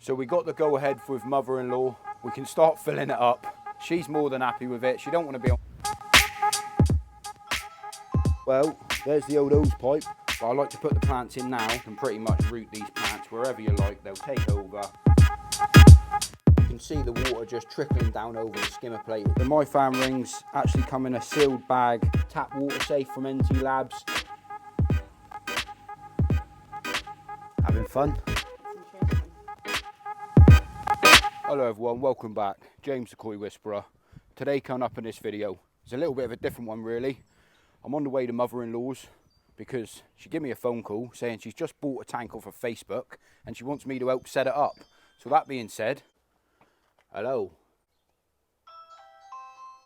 So we got the go ahead with mother-in-law. We can start filling it up. She's more than happy with it. She don't want to be on. Well, there's the old hose pipe. But I like to put the plants in now. You can pretty much root these plants wherever you like. They'll take over. You can see the water just trickling down over the skimmer plate. The Myan Rings actually come in a sealed bag, tap water safe from NT Labs. Having fun? Hello everyone, welcome back. James the Koi Whisperer. Today coming up in this video, it's a little bit of a different one really. I'm on the way to mother-in-law's because she gave me a phone call saying she's just bought a tank off of Facebook and she wants me to help set it up. So that being said, hello.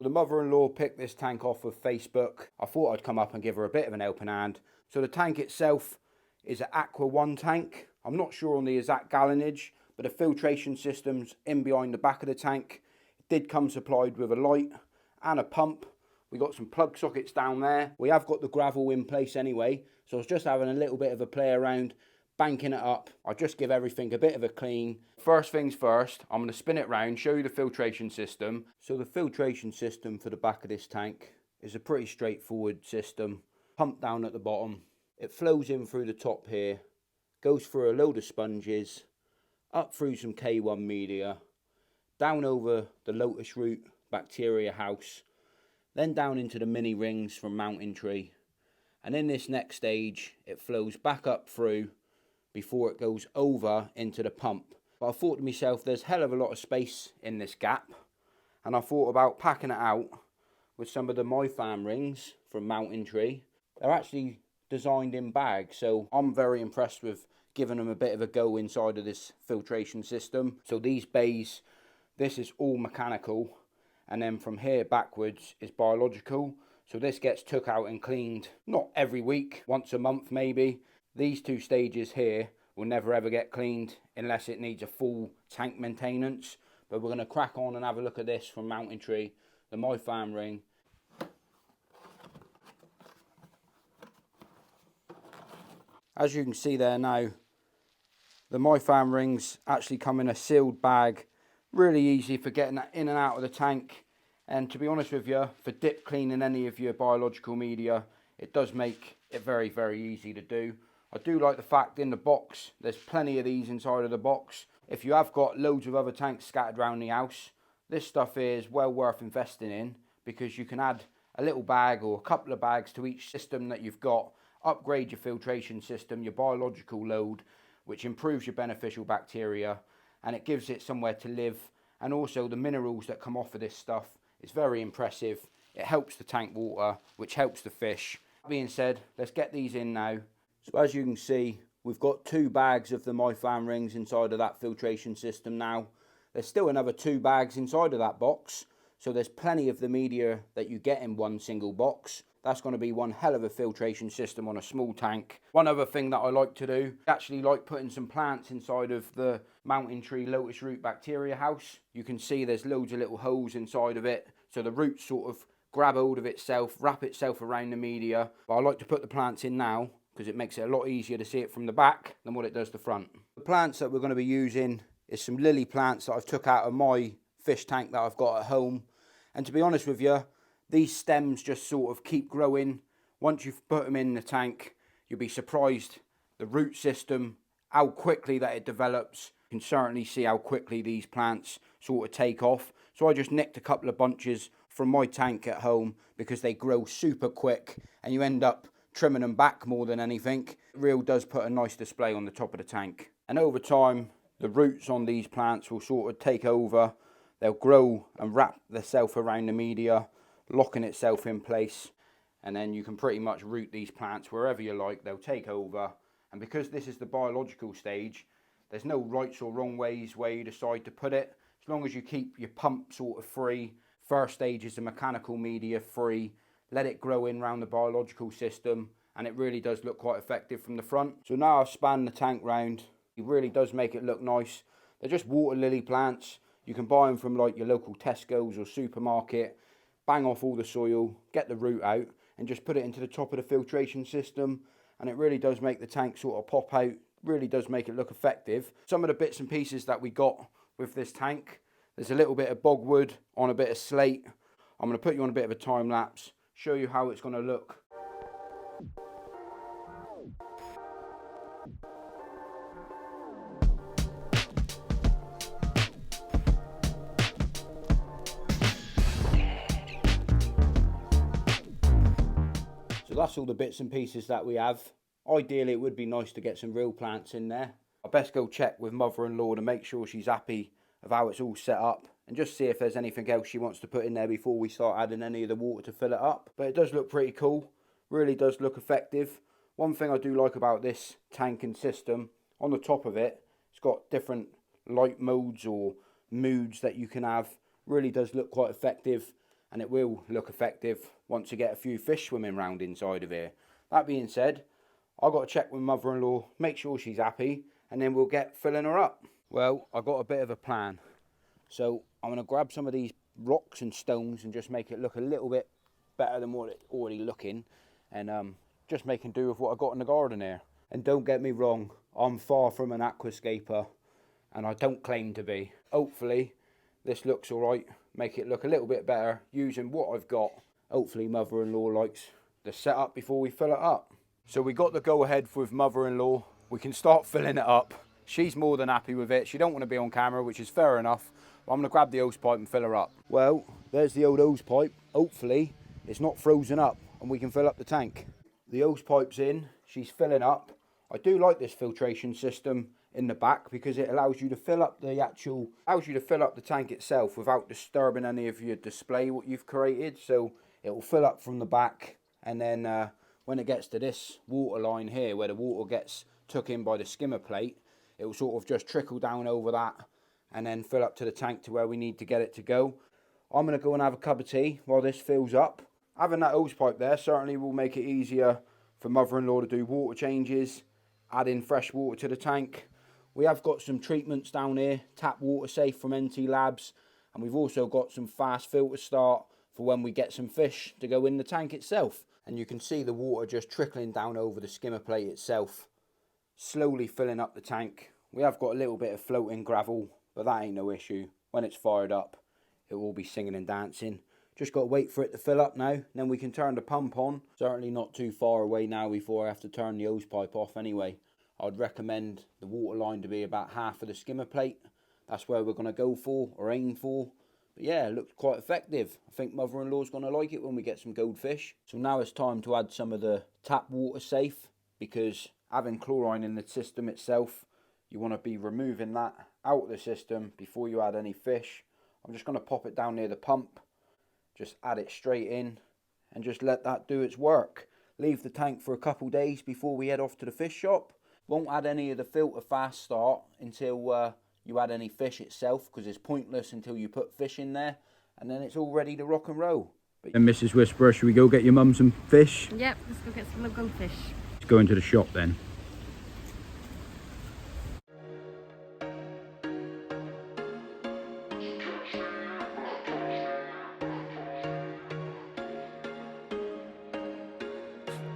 The mother-in-law picked this tank off of Facebook. I thought I'd come up and give her a bit of an helping hand. So the tank itself is an Aqua 1 tank. I'm not sure on the exact gallonage, but the filtration system's in behind the back of the tank. It did come supplied with a light and a pump. We got some plug sockets down there. We have got the gravel in place anyway, so I was just having a little bit of a play around, banking it up. I'll just give everything a bit of a clean. First things first, I'm going to spin it round, show you the filtration system. So the filtration system for the back of this tank is a pretty straightforward system. Pump down at the bottom. It flows in through the top here, goes through a load of sponges, up through some K1 media, down over the lotus root bacteria house, then down into the mini rings from Mountain Tree. And in this next stage, it flows back up through before it goes over into the pump. But I thought to myself, there's a hell of a lot of space in this gap. And I thought about packing it out with some of the Myan Rings from Mountain Tree. They're actually designed in bags, so I'm very impressed with giving them a bit of a go inside of this filtration system. So these bays, this is all mechanical, and then from here backwards is biological. So this gets took out and cleaned, not every week, once a month maybe. These two stages here will never ever get cleaned unless it needs a full tank maintenance. But we're going to crack on and have a look at this from Mountain Tree, the Myan Ring. As you can see there now, the Myan Rings actually come in a sealed bag. Really easy for getting that in and out of the tank. And to be honest with you, for dip cleaning any of your biological media, it does make it very, very easy to do. I do like the fact in the box, there's plenty of these inside of the box. If you have got loads of other tanks scattered around the house, this stuff here is well worth investing in because you can add a little bag or a couple of bags to each system that you've got, upgrade your filtration system, your biological load, which improves your beneficial bacteria and it gives it somewhere to live. And also the minerals that come off of this stuff is very impressive. It helps the tank water, which helps the fish. That being said, let's get these in now. So as you can see, we've got 2 bags of the Myan Rings inside of that filtration system now. There's still another 2 bags inside of that box. So there's plenty of the media that you get in one single box. That's going to be one hell of a filtration system on a small tank. One other thing that I like to do, I actually like putting some plants inside of the Mountain Tree lotus root bacteria house. You can see there's loads of little holes inside of it. So the roots sort of grab hold of itself, wrap itself around the media. But I like to put the plants in now because it makes it a lot easier to see it from the back than what it does the front. The plants that we're going to be using is some lily plants that I've took out of my fish tank that I've got at home. And to be honest with you, these stems just sort of keep growing. Once you've put them in the tank, you'll be surprised the root system, how quickly that it develops. You can certainly see how quickly these plants sort of take off. So I just nicked a couple of bunches from my tank at home because they grow super quick and you end up trimming them back more than anything. It really does put a nice display on the top of the tank. And over time, the roots on these plants will sort of take over. They'll grow and wrap themselves around the media, locking itself in place, and then you can pretty much root these plants wherever you like. They'll take over, and because this is the biological stage, there's no rights or wrong ways where you decide to put it. As long as you keep your pump sort of free, first stage is the mechanical media free, let it grow in around the biological system, and it really does look quite effective from the front. So now I've spanned the tank round, it really does make it look nice. They're just water lily plants. You can buy them from like your local Tesco's or supermarket. Bang off all the soil, get the root out and just put it into the top of the filtration system, and it really does make the tank sort of pop out really does make it look effective. Some of the bits and pieces that we got with this tank, there's a little bit of bogwood on a bit of slate. I'm going to put you on a bit of a time lapse, show you how it's going to look. So that's all the bits and pieces that we have. Ideally, it would be nice to get some real plants in there. I best go check with mother-in-law to make sure she's happy of how it's all set up, and just see if there's anything else she wants to put in there before we start adding any of the water to fill it up. But it does look pretty cool, really does look effective. One thing I do like about this tank and system, on the top of it, it's got different light modes or moods that you can have. Really does look quite effective, and it will look effective once you get a few fish swimming around inside of here. That being said, I've got to check with mother-in-law, make sure she's happy, and then we'll get filling her up. Well, I've got a bit of a plan. So I'm going to grab some of these rocks and stones and just make it look a little bit better than what it's already looking, and just making do with what I've got in the garden here. And don't get me wrong, I'm far from an aquascaper, and I don't claim to be. Hopefully this looks alright, make it look a little bit better using what I've got. Hopefully mother-in-law likes the setup before we fill it up. So we got the go ahead with mother-in-law. We can start filling it up. She's more than happy with it. She don't want to be on camera, which is fair enough. But I'm going to grab the hose pipe and fill her up. Well, there's the old hose pipe. Hopefully it's not frozen up and we can fill up the tank. The hose pipe's in. She's filling up. I do like this filtration system in the back because it allows you to fill up the tank itself without disturbing any of your display what you've created. So it will fill up from the back, and then when it gets to this water line here where the water gets took in by the skimmer plate, it will sort of just trickle down over that and then fill up to the tank to where we need to get it to go. I'm going to go and have a cup of tea while this fills up. Having that hose pipe there certainly will make it easier for mother-in-law to do water changes, add in fresh water to the tank. We have got some treatments down here, tap water safe from NT Labs, and we've also got some fast filter start for when we get some fish to go in the tank itself. And you can see the water just trickling down over the skimmer plate itself, slowly filling up the tank. We have got a little bit of floating gravel, but that ain't no issue. When it's fired up, it will be singing and dancing. Just got to wait for it to fill up now, then we can turn the pump on. Certainly not too far away now before I have to turn the hose pipe off anyway. I'd recommend the water line to be about half of the skimmer plate. That's where we're going to go for, or aim for. But yeah, it looks quite effective. I think mother-in-law's going to like it when we get some goldfish. So now it's time to add some of the tap water safe, because having chlorine in the system itself, you want to be removing that out of the system before you add any fish. I'm just going to pop it down near the pump, just add it straight in and just let that do its work. Leave the tank for a couple days before we head off to the fish shop. Won't add any of the filter fast start until you add any fish itself, because it's pointless until you put fish in there, and then it's all ready to rock and roll. And Mrs. Whisperer, should we go get your mum some fish? Yep, let's go get some goldfish. Let's go into the shop then.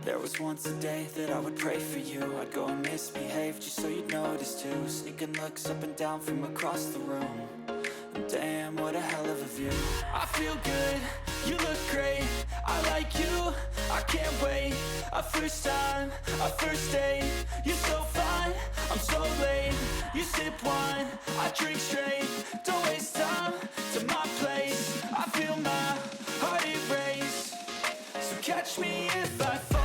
There was once a day that I would pray for you. I'd go and misbehave just so you'd notice too. Sneaking looks up and down from across the room. And damn, what a hell of a view. I feel good, you look great, I like you, I can't wait. A first time, a first date, you're so fine, I'm so late. You sip wine, I drink straight, don't waste time to my place. I feel my heart erase, so catch me if I fall.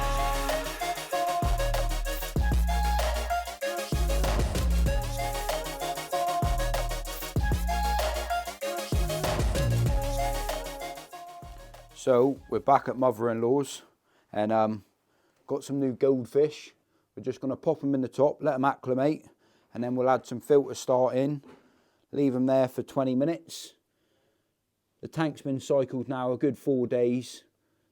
So we're back at mother-in-law's, and got some new goldfish. We're just going to pop them in the top, let them acclimate, and then we'll add some filter start in, leave them there for 20 minutes. The tank's been cycled now a good 4 days.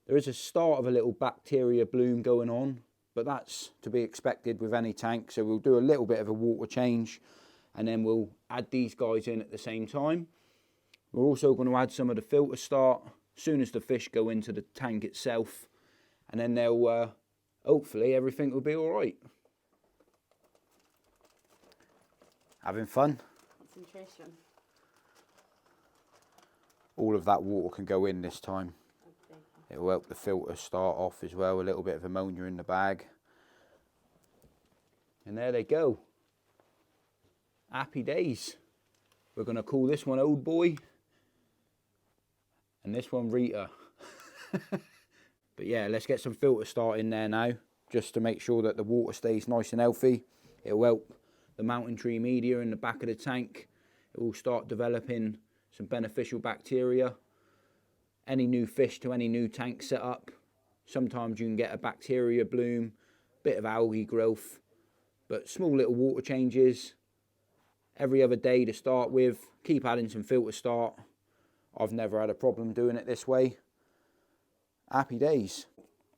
There is a start of a little bacteria bloom going on, but that's to be expected with any tank. So we'll do a little bit of a water change, and then we'll add these guys in at the same time. We're also going to add some of the filter start as soon as the fish go into the tank itself, and then they'll hopefully everything will be all right. Having fun? Concentration. All of that water can go in this time. Okay. It will help the filter start off as well, a little bit of ammonia in the bag. And there they go. Happy days. We're going to call this one Old Boy and this one Rita. But yeah, let's get some filter start in there now, just to make sure that the water stays nice and healthy. It will help the mountain tree media in the back of the tank. It will start developing some beneficial bacteria. Any new fish to any new tank setup, sometimes you can get a bacteria bloom, bit of algae growth, but small little water changes every other day to start with. Keep adding some filter start. I've never had a problem doing it this way. Happy days.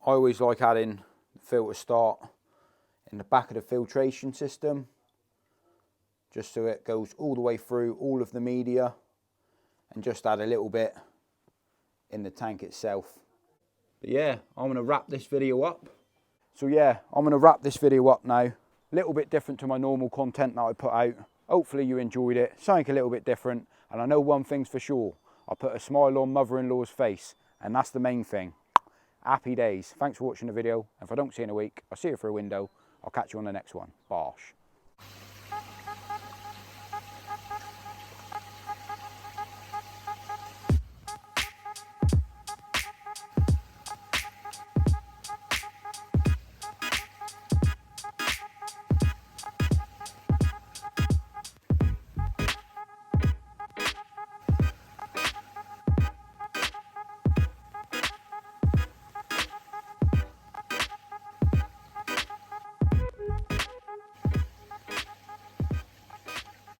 I always like adding filter start in the back of the filtration system, just so it goes all the way through all of the media, and just add a little bit in the tank itself. But yeah, I'm going to wrap this video up. So yeah, I'm going to wrap this video up now. A little bit different to my normal content that I put out. Hopefully you enjoyed it, something a little bit different. And I know one thing's for sure, I put a smile on mother-in-law's face, and that's the main thing. Happy days. Thanks for watching the video. And if I don't see you in a week, I'll see you through a window. I'll catch you on the next one. Bosh.